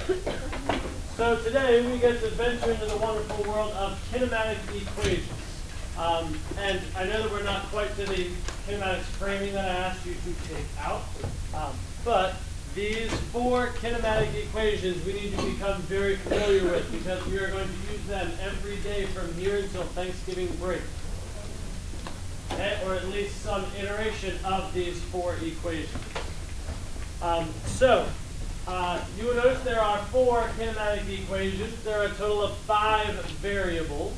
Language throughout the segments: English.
So today we get to venture into the wonderful world of kinematic equations. And I know that we're not quite to the kinematics framing that I asked you to take out, but these four kinematic equations we need to become very familiar with because we are going to use them every day from here until Thanksgiving break. Okay? Or at least some iteration of these four equations. You will notice there are four kinematic equations. There are a total of 5 variables.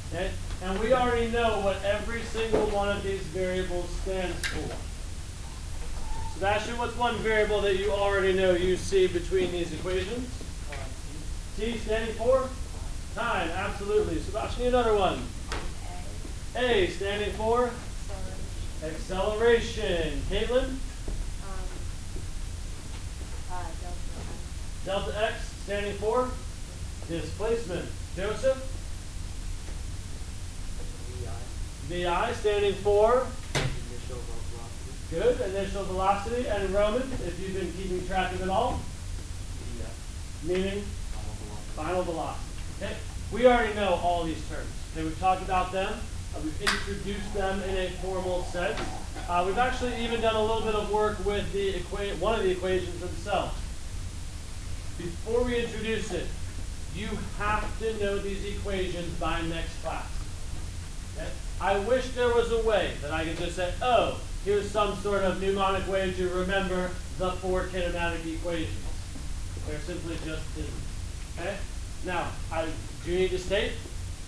Okay? And we already know what every single one of these variables stands for. Sebastian, what's one variable that you already know you see between these equations? T standing for? Time, absolutely. Sebastian, another one. A standing for? Acceleration. Caitlin? Delta X standing for? Displacement. Joseph? VI standing for? Initial velocity. Good, initial velocity. And Roman, if you've been keeping track of it all? Meaning? Final velocity. Okay. We already know all these terms. Okay, we've talked about them. We've introduced them in a formal sense. We've actually even done a little bit of work with the one of the equations themselves. Before we introduce it, you have to know these equations by next class. Okay? I wish there was a way that I could just say, oh, here's some sort of mnemonic way to remember the 4 kinematic equations. There simply just isn't. Okay? Now, I do need to state,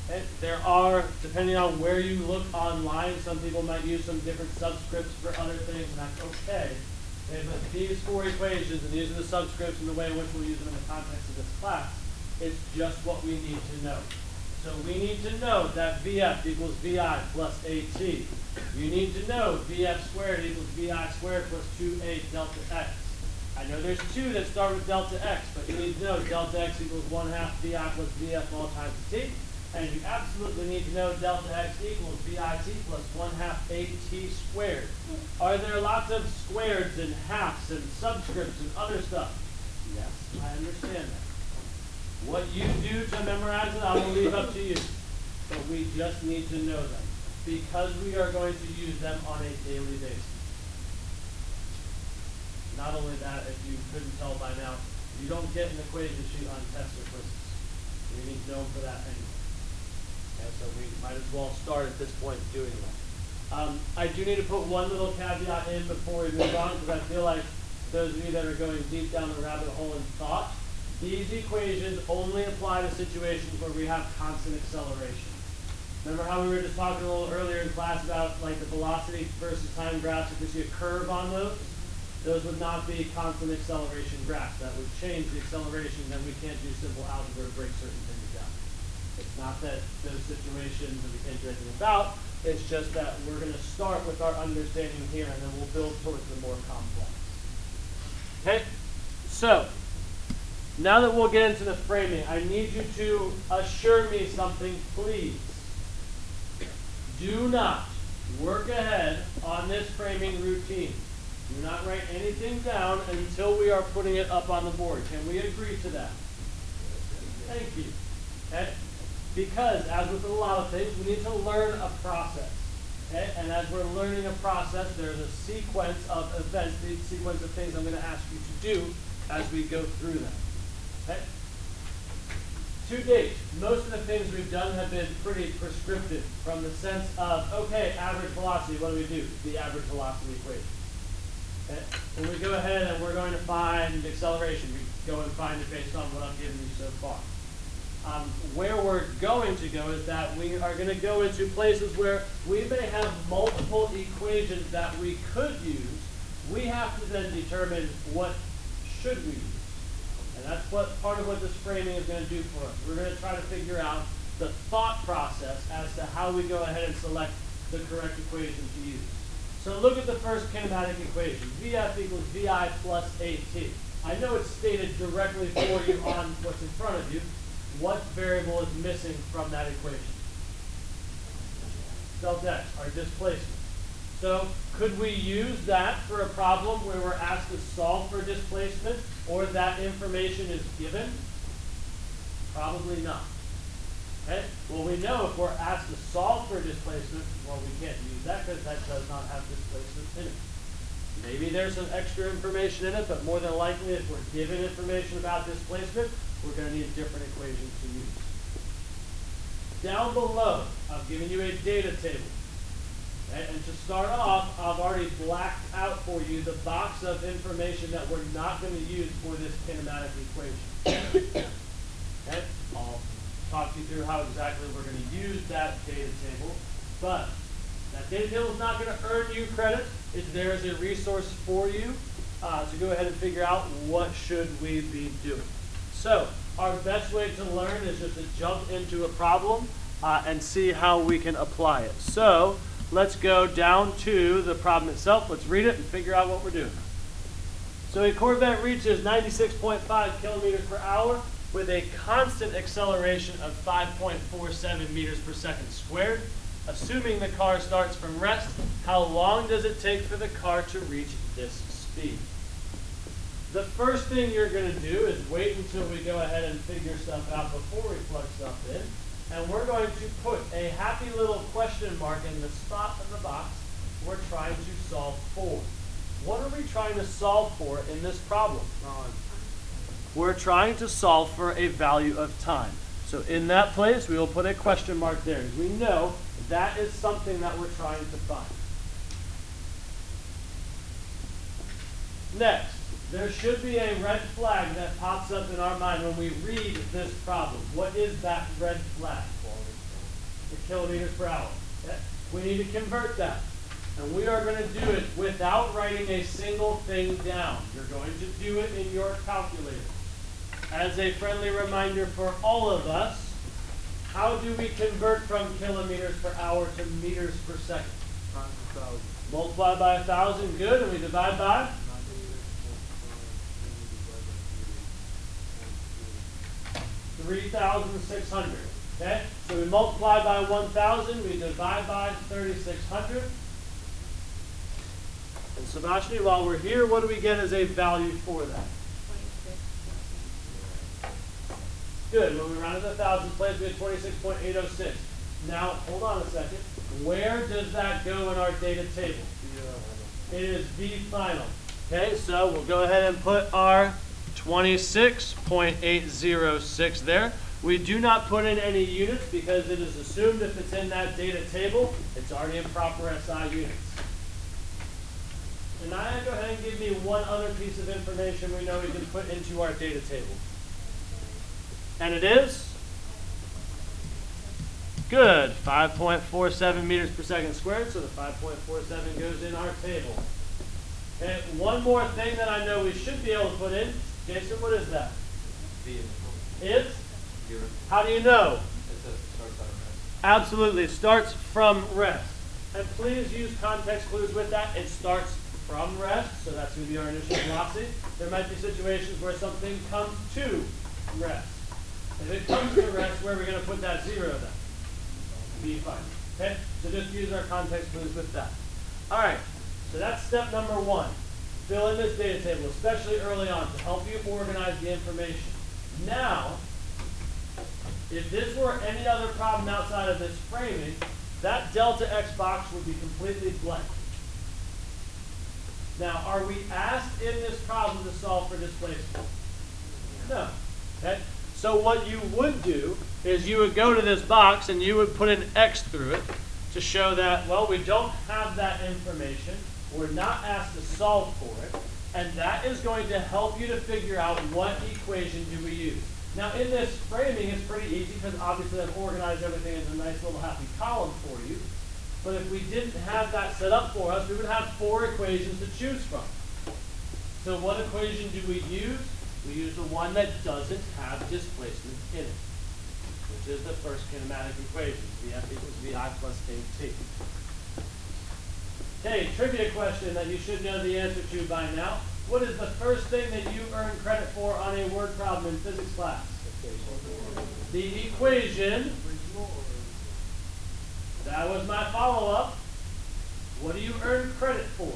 okay, there are, depending on where you look online, some people might use some different subscripts for other things, and that's okay. Okay, but these 4 equations, and these are the subscripts and the way in which we'll use them in the context of this class, it's just what we need to know. So we need to know that VF equals VI plus AT. You need to know VF squared equals VI squared plus 2A delta X. I know there's 2 that start with delta X, but you need to know delta X equals 1/2 VI plus VF all times T. And you absolutely need to know delta X equals VIT plus 1/2 AT squared. Are there lots of squareds and halves and subscripts and other stuff? Yes, I understand that. What you do to memorize it, I will leave up to you. But we just need to know them because we are going to use them on a daily basis. Not only that, if you couldn't tell by now, you don't get an equation sheet on tests or quizzes. You need to know them for that anyway. Okay, so we might as well start at this point doing that. I do need to put one little caveat in before we move on because I feel like those of you that are going deep down the rabbit hole in thought, these equations only apply to situations where we have constant acceleration. Remember how we were just talking a little earlier in class about like the velocity versus time graphs? If we see a curve on those would not be constant acceleration graphs. That would change the acceleration, then we can't do simple algebra to break certain things down. It's not that those situations that we can't do anything about, it's just that we're going to start with our understanding here and then we'll build towards the more complex. Okay? So, now that we'll get into the framing, I need you to assure me something, please. Do not work ahead on this framing routine. Do not write anything down until we are putting it up on the board. Can we agree to that? Thank you. Okay? Because, as with a lot of things, we need to learn a process. Okay? And as we're learning a process, there's a sequence of events, the sequence of things I'm going to ask you to do as we go through them. Okay? To date, most of the things we've done have been pretty prescriptive from the sense of, okay, average velocity, what do? The average velocity equation. Okay? When we go ahead and we're going to find acceleration, we go and find it based on what I've given you so far. Where we're going to go is that we are going to go into places where we may have multiple equations that we could use. We have to then determine what should we use. And that's what part of what this framing is going to do for us. We're going to try to figure out the thought process as to how we go ahead and select the correct equation to use. So look at the first kinematic equation. VF equals VI plus AT. I know it's stated directly for you on what's in front of you. What variable is missing from that equation? Delta X, our displacement. So could we use that for a problem where we're asked to solve for displacement or that information is given? Probably not. Okay? Well, we know if we're asked to solve for displacement, well, we can't use that because that does not have displacement in it. Maybe there's some extra information in it, but more than likely, if we're given information about displacement, we're going to need different equations to use. Down below, I've given you a data table. Okay? And to start off, I've already blacked out for you the box of information that we're not going to use for this kinematic equation. Okay? I'll talk you through how exactly we're going to use that data table. But that data table is not going to earn you credit. It's there as a resource for you to go ahead and figure out what should we be doing. So our best way to learn is just to jump into a problem and see how we can apply it. So let's go down to the problem itself. Let's read it and figure out what we're doing. So a Corvette reaches 96.5 kilometers per hour with a constant acceleration of 5.47 meters per second squared. Assuming the car starts from rest, how long does it take for the car to reach this speed? The first thing you're going to do is wait until we go ahead and figure stuff out before we plug stuff in. And we're going to put a happy little question mark in the spot of the box we're trying to solve for. What are we trying to solve for in this problem? We're trying to solve for a value of time. So in that place, we will put a question mark there. We know that is something that we're trying to find. Next, there should be a red flag that pops up in our mind when we read this problem. What is that red flag? The kilometers per hour. Okay? We need to convert that. And we are going to do it without writing a single thing down. You're going to do it in your calculator. As a friendly reminder for all of us, how do we convert from kilometers per hour to meters per second? Multiply by 1,000, good, and we divide by? 3,600. Okay? So we multiply by 1,000, we divide by 3,600. And Sebastian, while we're here, what do we get as a value for that? Good. When we round to the thousandth place, we get 26.806. Now, hold on a second. Where does that go in our data table? It is the final. Okay, so we'll go ahead and put our 26.806 there. We do not put in any units because it is assumed if it's in that data table, it's already in proper SI units. And now go ahead and give me one other piece of information we know we can put into our data table. And it is? Good. 5.47 meters per second squared, so the 5.47 goes in our table. Okay, one more thing that I know we should be able to put in. Jason, what is that? It's? How do you know? Absolutely. It starts from rest. And please use context clues with that. It starts from rest, so that's going to be our initial velocity. There might be situations where something comes to rest. If it comes to rest, where are we going to put that 0 then? Be fine. Okay? So just use our context clues with that. All right. So that's step number 1. Fill in this data table, especially early on, to help you organize the information. Now, if this were any other problem outside of this framing, that delta x box would be completely blank. Now, are we asked in this problem to solve for displacement? No. Okay? So what you would do is you would go to this box and you would put an X through it to show that, well, we don't have that information. We're not asked to solve for it. And that is going to help you to figure out what equation do we use. Now, in this framing, it's pretty easy because obviously I've organized everything as a nice little happy column for you. But if we didn't have that set up for us, we would have 4 equations to choose from. So what equation do we use? We use the one that doesn't have displacement in it, which is the first kinematic equation, Vf equals Vi plus kT. Okay, trivia question that you should know the answer to by now. What is the first thing that you earn credit for on a word problem in physics class? The equation. That was my follow-up. What do you earn credit for?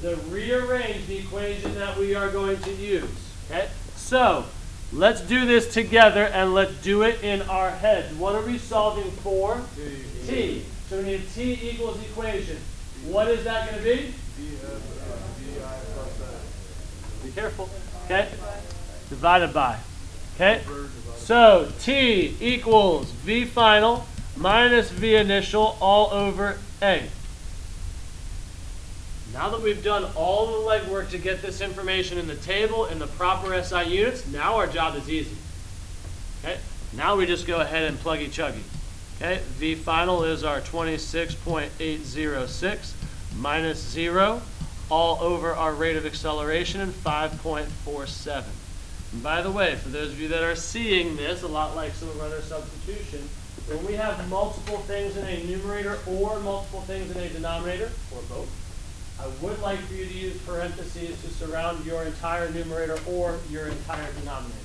The rearranged equation that we are going to use. Okay? So, let's do this together and let's do it in our heads. What are we solving for? T. So we need a T equals equation. What is that going to be? Be careful. Okay? Divided by. Okay? So T equals V final minus V initial all over A. Now that we've done all the legwork to get this information in the table in the proper SI units, now our job is easy. Okay? Now we just go ahead and pluggy chuggy. Okay? V final is our 26.806 minus 0 all over our rate of acceleration in 5.47. And by the way, for those of you that are seeing this, a lot like some of our other substitution, when we have multiple things in a numerator or multiple things in a denominator, or both, I would like for you to use parentheses to surround your entire numerator or your entire denominator.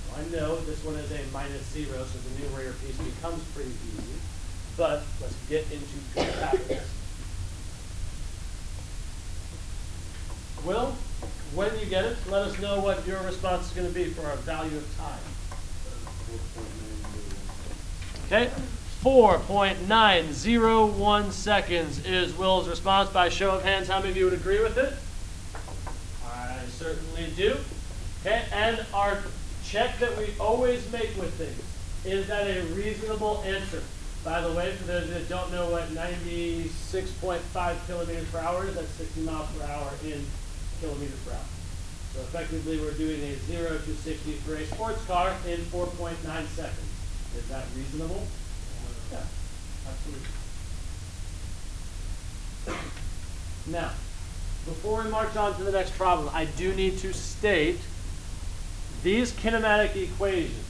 Well, I know this one is a minus 0, so the numerator piece becomes pretty easy, but let's get into good practice. Will, when you get it, let us know what your response is going to be for our value of time. Okay, 4.901 seconds is Will's response. By show of hands, how many of you would agree with it? I certainly do. Okay, and our check that we always make with things, is that a reasonable answer? By the way, for those that don't know what 96.5 kilometers per hour is, that's 60 miles per hour in kilometers per hour. So effectively, we're doing a 0 to 60 for a sports car in 4.9 seconds. Is that reasonable? Yeah, absolutely. Now, before we march on to the next problem, I do need to state these kinematic equations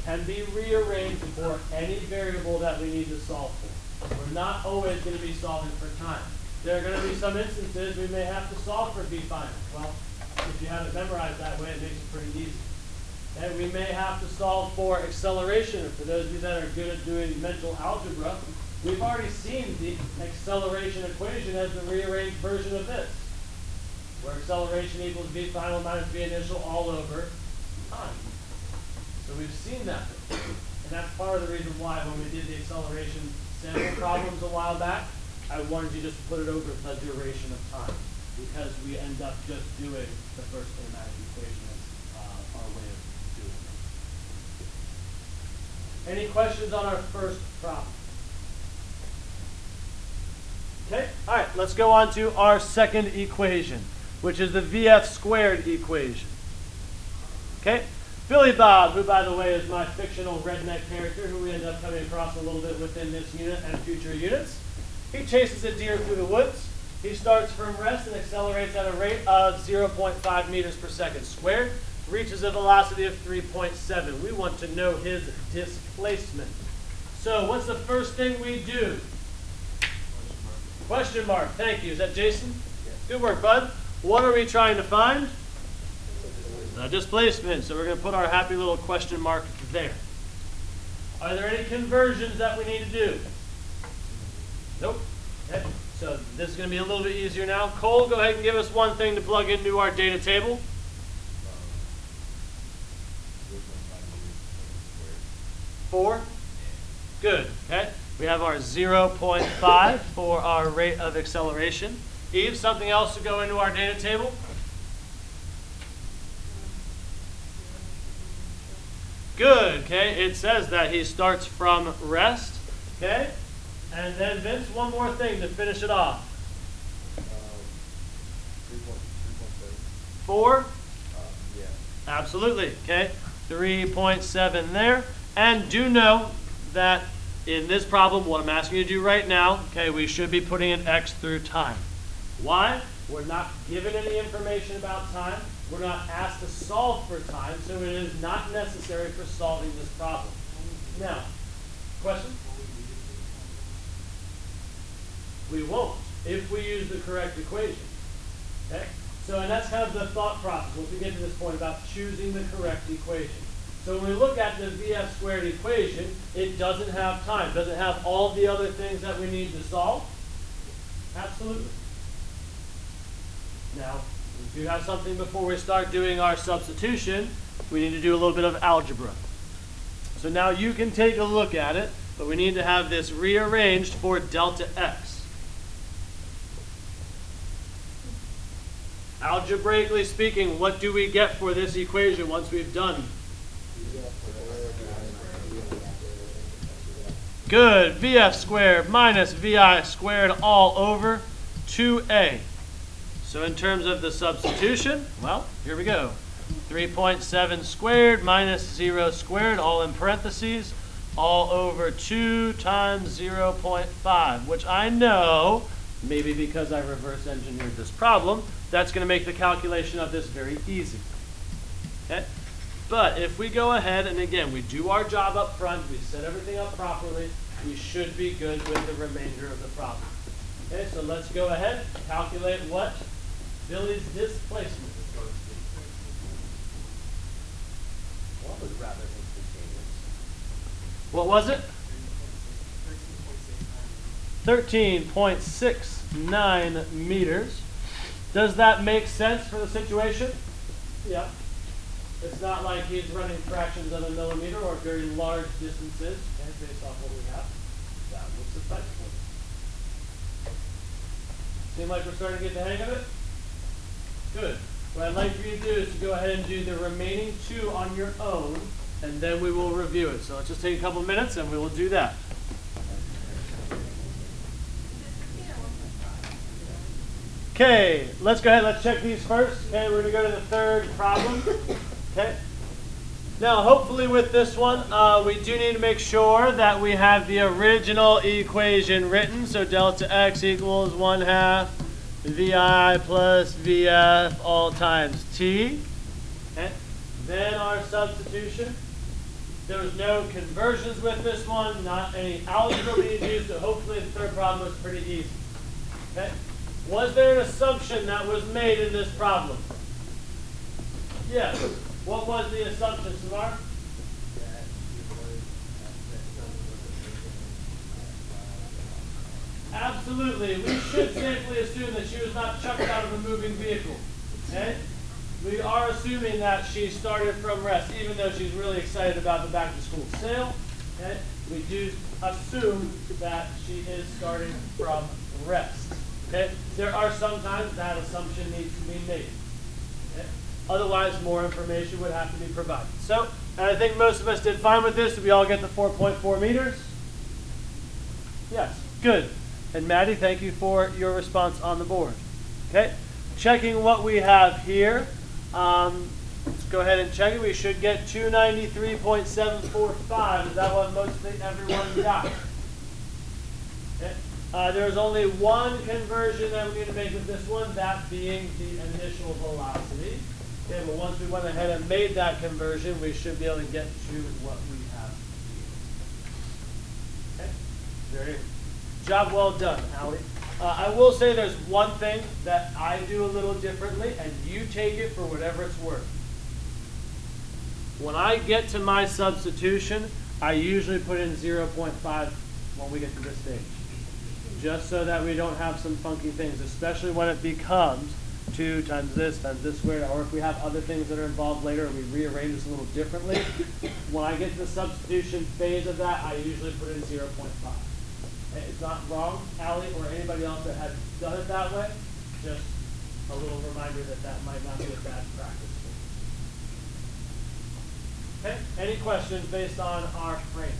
can be rearranged for any variable that we need to solve for. We're not always going to be solving for time. There are going to be some instances we may have to solve for V final. Well, if you have it memorized that way, it makes it pretty easy. And we may have to solve for acceleration. For those of you that are good at doing mental algebra, we've already seen the acceleration equation as the rearranged version of this, where acceleration equals V final minus V initial all over time. So we've seen that. And that's part of the reason why when we did the acceleration sample problems a while back, I wanted you just to put it over the duration of time, because we end up just doing the first kinematic equation as our way of doing it. Any questions on our first problem? Okay, all right, let's go on to our second equation, which is the VF squared equation. Okay, Billy Bob, who by the way is my fictional redneck character, who we end up coming across a little bit within this unit and future units. He chases a deer through the woods. He starts from rest and accelerates at a rate of 0.5 meters per second squared, reaches a velocity of 3.7. We want to know his displacement. So what's the first thing we do? Question mark. Thank you. Is that Jason? Yes. Good work, bud. What are we trying to find? Displacement. So we're going to put our happy little question mark there. Are there any conversions that we need to do? Nope. Okay. So this is going to be a little bit easier now. Cole, go ahead and give us one thing to plug into our data table. 4. Good. Okay. We have our 0.5 for our rate of acceleration. Eve, something else to go into our data table? Good. Okay. It says that he starts from rest. Okay. And then Vince, one more thing to finish it off. 4? Yeah. Absolutely. Okay. 3.7 there. And do know that in this problem, what I'm asking you to do right now, okay, we should be putting an X through time. Why? We're not given any information about time. We're not asked to solve for time, so it is not necessary for solving this problem. Now, question? We won't if we use the correct equation. Okay? So, and that's kind of the thought process once we get to this point about choosing the correct equation. So when we look at the VF squared equation, it doesn't have time. Does it have all the other things that we need to solve? Absolutely. Now, we do have something before we start doing our substitution. We need to do a little bit of algebra. So now you can take a look at it, but we need to have this rearranged for delta x. Algebraically speaking, what do we get for this equation once we've done? Good. VF squared minus VI squared all over 2a. So in terms of the substitution, well, here we go. 3.7 squared minus 0 squared, all in parentheses, all over 2 times 0.5, which I know, maybe because I reverse engineered this problem, that's going to make the calculation of this very easy. Okay? But if we go ahead and again, we do our job up front, we set everything up properly, we should be good with the remainder of the problem. Okay, so let's go ahead and calculate what Billy's displacement is going to be. What was rather instantaneous? What was it? 13.69 meters. Does that make sense for the situation? Yeah. It's not like he's running fractions of a millimeter or very large distances. Okay, based off what we have, that will suffice for it. Seem like we're starting to get the hang of it? Good. What I'd like for you to do is to go ahead and do the remaining two on your own, and then we will review it. So let's just take a couple minutes and we will do that. Okay, let's go ahead, let's check these first. Okay, we're going to go to the third problem. Okay. Now, hopefully with this one, we do need to make sure that we have the original equation written. So delta x equals 1/2 VI plus VF all times t. Okay. Then our substitution. There was no conversions with this one, not any algebra being used, so hopefully the third problem was pretty easy. Okay. Was there an assumption that was made in this problem? Yes. What was the assumption, Samar? Absolutely. We should safely assume that she was not chucked out of a moving vehicle. Okay? We are assuming that she started from rest, even though she's really excited about the back-to-school sale. Okay? We do assume that she is starting from rest. Okay? There are sometimes that assumption needs to be made. Okay? Otherwise, more information would have to be provided. So, and I think most of us did fine with this. Did we all get the 4.4 meters? Yes, good. And Maddie, thank you for your response on the board. Okay, checking what we have here. Let's go ahead and check it. We should get 293.745. Is that what mostly everyone got? Okay. There's only one conversion that we need to make with this one, that being the initial velocity. Okay, but once we went ahead and made that conversion, we should be able to get to what we have here. Okay, very job well done, Allie. I will say there's one thing that I do a little differently, and you take it for whatever it's worth. When I get to my substitution, I usually put in 0.5 when we get to this stage, just so that we don't have some funky things, especially when it becomes 2 times this squared, or if we have other things that are involved later and we rearrange this a little differently. When I get to the substitution phase of that, I usually put in 0.5. It's not wrong, Allie, or anybody else that has done it that way. Just a little reminder that that might not be a bad practice. Okay, any questions based on our frame?